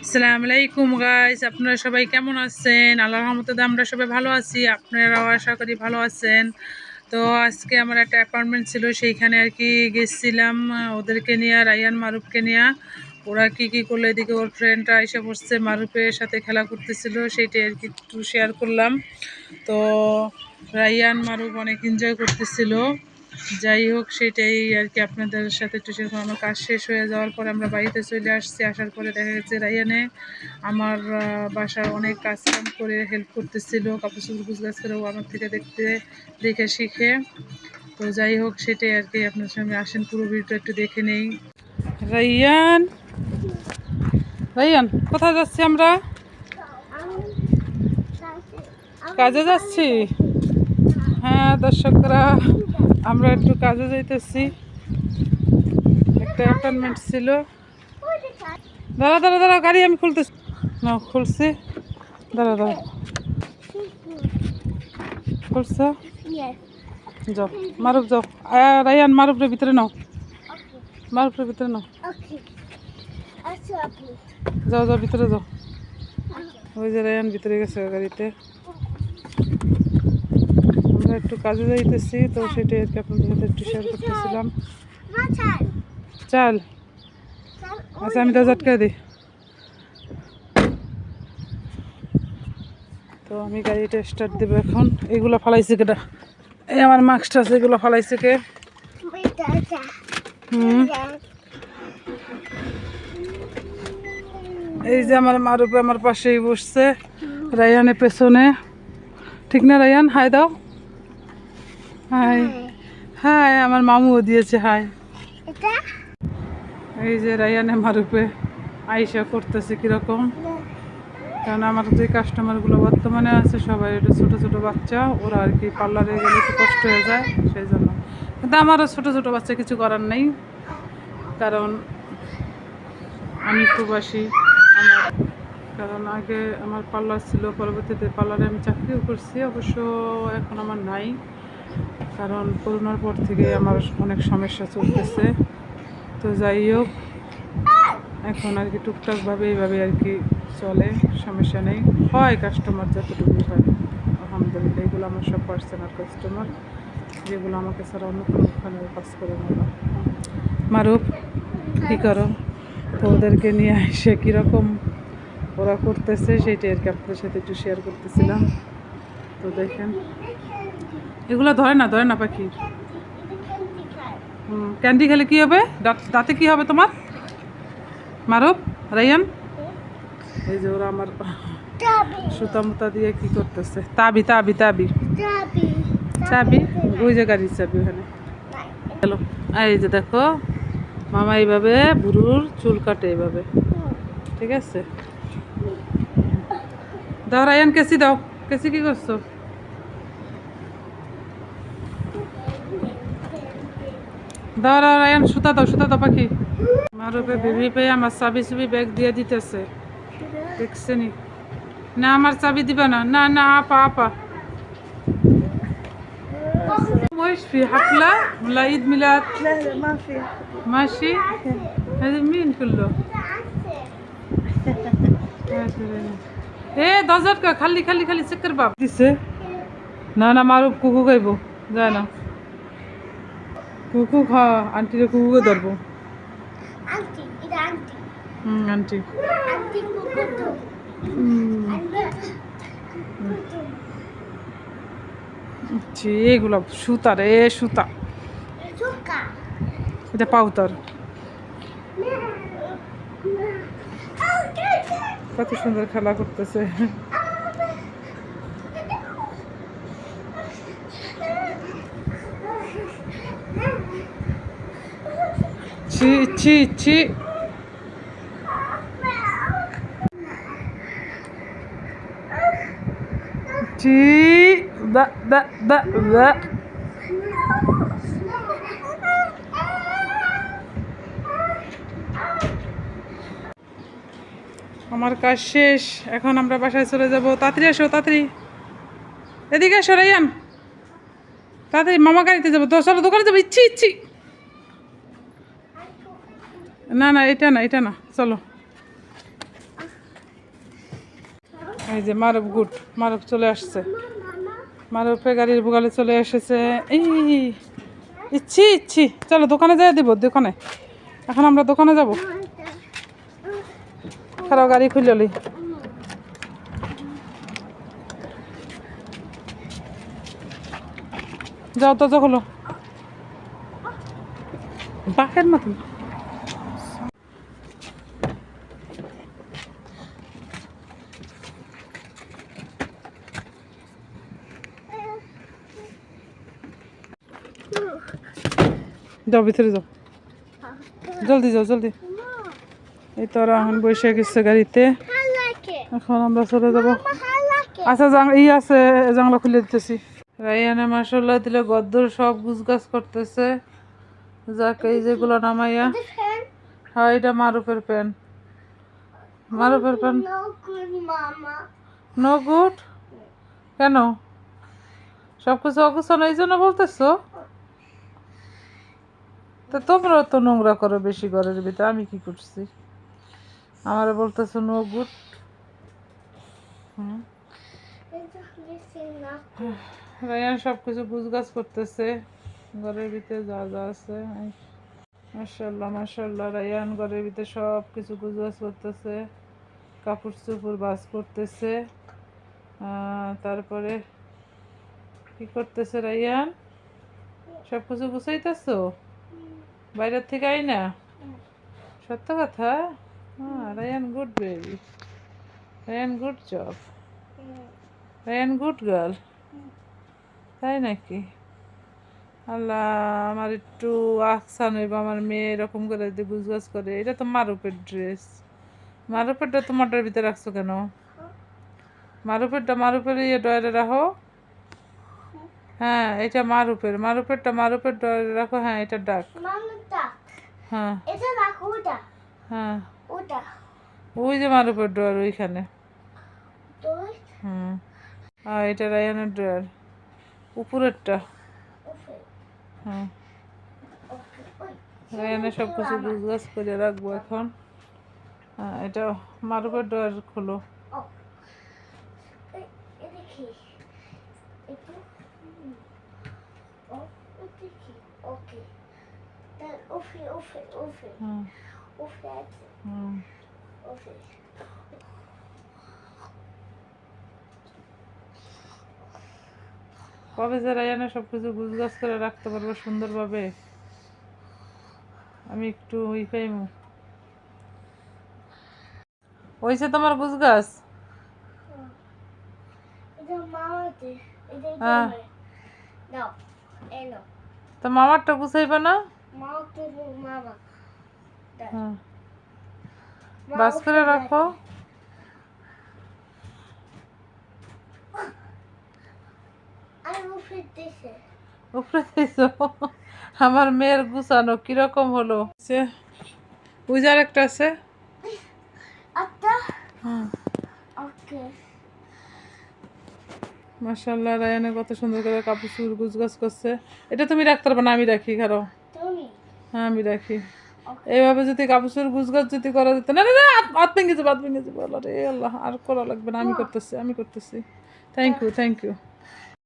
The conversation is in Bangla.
আসসালামু আলাইকুম গাইস, আপনারা সবাই কেমন আছেন? আল্লাহর রহমতে আমরা সবাই ভালো আছি, আপনারাও আশা করি ভালো আছেন। তো আজকে আমার একটা অ্যাপয়েন্টমেন্ট ছিল, সেইখানে আর কি গেছিলাম ওদেরকে নিয়ে, রায়ান মারুফকে নিয়ে। ওরা কি করলো, এদিকে ওর ফ্রেন্ডরা এসে বসছে, মারুফের সাথে খেলা করতেছিল, সেইটাই আর কি একটু শেয়ার করলাম। তো রায়ান মারুফ অনেক এনজয় করতেছিল। যাই হোক, সেটাই আর কি আপনাদের সাথে একটু সেরকম। আমার কাজ শেষ হয়ে যাওয়ার পরে আমরা বাড়িতে চলে আসছি। আসার পরে দেখা গেছে রায়ানে আমার বাসার অনেক কাজ কাম করে হেল্প করতেছিল, কাপড় চোপড় গুছগাছ করে, ও আমার থেকে দেখে শিখে। তো যাই হোক, সেটাই আর কি আপনার সঙ্গে। আসেন পুরো ভিডিওটা একটু দেখে নেই। রায়ান, রায়ান কোথায় যাচ্ছি আমরা? কাজে যাচ্ছি। হ্যাঁ দর্শকরা, আমরা একটু কাজে যাইতেছি, একটা অ্যাপয়েন্টমেন্ট ছিল। দাঁড়া দাঁড়া দাঁড়া, গাড়ি আমি খুলতেছি না, খুলছি। দাঁড়া দাঁড়া, খুলছ? যাও মারুফ, যাও। রায়ান মারুফের ভিতরে নাও, মারুফের ভিতরে নাও। যাও যাও, ভিতরে যাও। ওই যে রায়ান ভিতরে গেছে গাড়িতে। আমরা একটু কাজে যাইতেছি, তো সেটাই আর কি আপনাদের সাথে একটু শেয়ার করতেছিলাম। চাল, আচ্ছা আমি দরজা আটকে দিই। তো আমি গাড়িটা স্টার্ট দেবো এখন। এগুলো ফালাইছে কেটা? এই আমার মাস্কটা আছে, এগুলো ফালাইছে কে? এই যে আমার মারুপে আমার পাশেই বসছে, রায়ানের পেছনে। ঠিক না রায়ান? হাই দাও। হাই হাই, আমার মামুও দিয়েছে হাই। এই যে রায়ানে মারুপে আইসা করতেছে কিরকম, কারণ আমার যে কাস্টমারগুলো বর্তমানে আছে সবাই একটু ছোটো ছোটো বাচ্চা, ওরা আর কি পার্লারে গেলে একটু কষ্ট হয়ে যায়, সেই জন্য। কিন্তু আমারও ছোটো ছোটো বাচ্চা, কিছু করার নেই, কারণ আমি প্রবাসী। কারণ আগে আমার পার্লার ছিল, পরবর্তীতে পার্লারে আমি চাকরিও করছি, অবশ্য এখন আমার নাই, কারণ করোনার পর থেকে আমার অনেক সমস্যা চলতেছে। তো যাই হোক, এখন আর কি টুকটাকভাবে এইভাবে আর কি চলে, সমস্যা নেই। হয় কাস্টমার যতটুকু হয়, আলহামদুলিল্লাহ। এগুলো আমার সব পার্সোনাল কাস্টমার, যেগুলো আমাকে ছাড়া অন্য কোনোখানে কাজ করে না। মারুফ কী করো? তো ওদেরকে নিয়ে এসে কীরকম ওরা করতেছে, সেটাই আর কি আপনাদের সাথে একটু শেয়ার করতেছিলাম। তো দেখেন, এগুলো ধরে না পাখি। ক্যান্ডি খেলে কী হবে? দাঁতে কী হবে তোমার? মারুফ, রায়ান, এই যে ওরা আমার সুতা মুতা দিয়ে কি করতেছে। তাবি তাবি তাবি চাবি, ওই যে গাড়ির চাবি ওখানে। হ্যালো, এই যে দেখো মামা এইভাবে বুড়ুর চুল কাটে এইভাবে, ঠিক আছে? দাও রায়ান, কেসি দাও। কেসি কি করছো? দাও রায়ান, সুতা দাও পাখি। মারুপে বেবি পেয়ে আমার চাবি চুবি ব্যাগ দিয়ে দিতেছে, দেখছেনি? না আমার চাবি দিবে না, না না আপা وش في حفلة ولا عيد ميلاد؟ لا ما في. ماشي؟ هذا مين كله؟ ايه দরজাটা খালি চেকার বাপ দিছে। না মারুফ কুকু খাইব, যায় না। কুকু খা, আন্টিরে কুকুকে ধরবো। আন্টি, এটা আন্টি। আন্টি। আন্টি কুকু তো। এগুলো সুতা রে, সুতা। এটা পাউতার। কত সুন্দর খেলা করতেছে। ছি ছি ছি। ছি দা দা দা দা। আমার কাজ শেষ, এখন আমরা বাসায় চলে যাব। তাড়াতাড়ি আসো, তাড়াতাড়ি এদিকে আসো রায়ান, তাড়াতাড়ি মামা গাড়িতে যাবো। তো চলো দোকানে যাবো। ইচ্ছি না এটা না চলো। এই যে মারুফ গুড, মারুফ চলে আসছে, মারুফে গাড়ির বুগালে চলে এসেছে। এই ইচ্ছি ইচ্ছি, চলো দোকানে যাই দিব, দোকানে এখন আমরা দোকানে যাব। খারাপ গাড়ি খুললি, যাও তো হলো বাঘের মতন। যাও ভিতরে যাও, জলদি যাও জলদি। এই তো ওরা এখন বসে গেছে গাড়িতে, এখন আমরা চলে যাবো। আচ্ছা আছে, জানলা খুলে দিতেছি। রাইয়ানে মাশাআল্লাহ দিলে গদ্দর সব গুছগাছ করতেছে। যাক এই যেগুলো নামাইয়া, হ্যাঁ এটা মারুফের প্যান, মারুফের প্যান। নো গুড কেন? সব কিছু অগুছানো এই জন্য বলতেছো? তো তোমরা তো নোংরা করো বেশি ঘরের ভিতরে, আমি কি করছি? আমারে বলতেছো নো গুড। রায়ান সব কিছু গুছগাছ করতেছে ঘরের ভিতরে যা যা আছে। মাশাআল্লাহ মাশাআল্লাহ, রায়ান ঘরের ভিতরে সব কিছু গুছগাছ করতেছে, কাপড় চোপড় ভাঁজ করতেছে। তারপরে কি করতেছে রায়ান? সব কিছু গুছাইতেছো বাইরের থেকে আই না? সত্য কথা? Rayan good baby, Rayan good job, Rayan good girl, তাই নাকি? আল্লাহ, আমার একটু আহসান হইব, আমার মেয়ে এরকম করে যদি গুজগাছ করে। এটা তো মারুফের ড্রেস, মারুফেরটা তোমারটার ভিতরে রাখছো কেন? মারুফেরটা মারুফের ডয়ারে রাখো। হ্যাঁ এটা মারুফের, মারুফেরটা মারুফের ডয়ারে রাখো। হ্যাঁ এটা ডাক, হ্যাঁ হ্যাঁ ওই যে মারুফের ডয়ার ওইখানে। হুম, এটা রায়ানের ডয়ার উপরেরটা। হ্যাঁ রায়ানের সব কিছু গুছগাছ করে রাখবো এখন। হ্যাঁ এটা মারুফের ডয়ার খোলো। কবে যে রায়ানের সব কিছু গুছগাছ করে রাখতে পারবো সুন্দরভাবে, আমি একটু ওই পাইমু। ওইছে তোমার গুছগাছ? হ্যাঁ তো মামারটা গুছাইবা না? হ্যাঁ বাস করে রাখো। উপরে দিছো? আমার মেয়ের গুছানো কিরকম হলো? ওই যে আরেকটা আছে। মাশাআল্লাহ, রায়ানে কত সুন্দর করে কাপড় চোপড় গুছগাছ করছে। এটা তুমি রাখতে পারবে না, আমি রাখি। খারাপ, হ্যাঁ আমি রাখি। এইভাবে যদি কাপড় চোপড় গুছগাছ যদি করা যেত না। না না হাত ভেঙে যাবো, হাত ভেঙে যাবো। আল্লাহ রে আল্লাহ, আর করা লাগবে না, আমি করতেছি, আমি করতেছি। Thank you, thank you.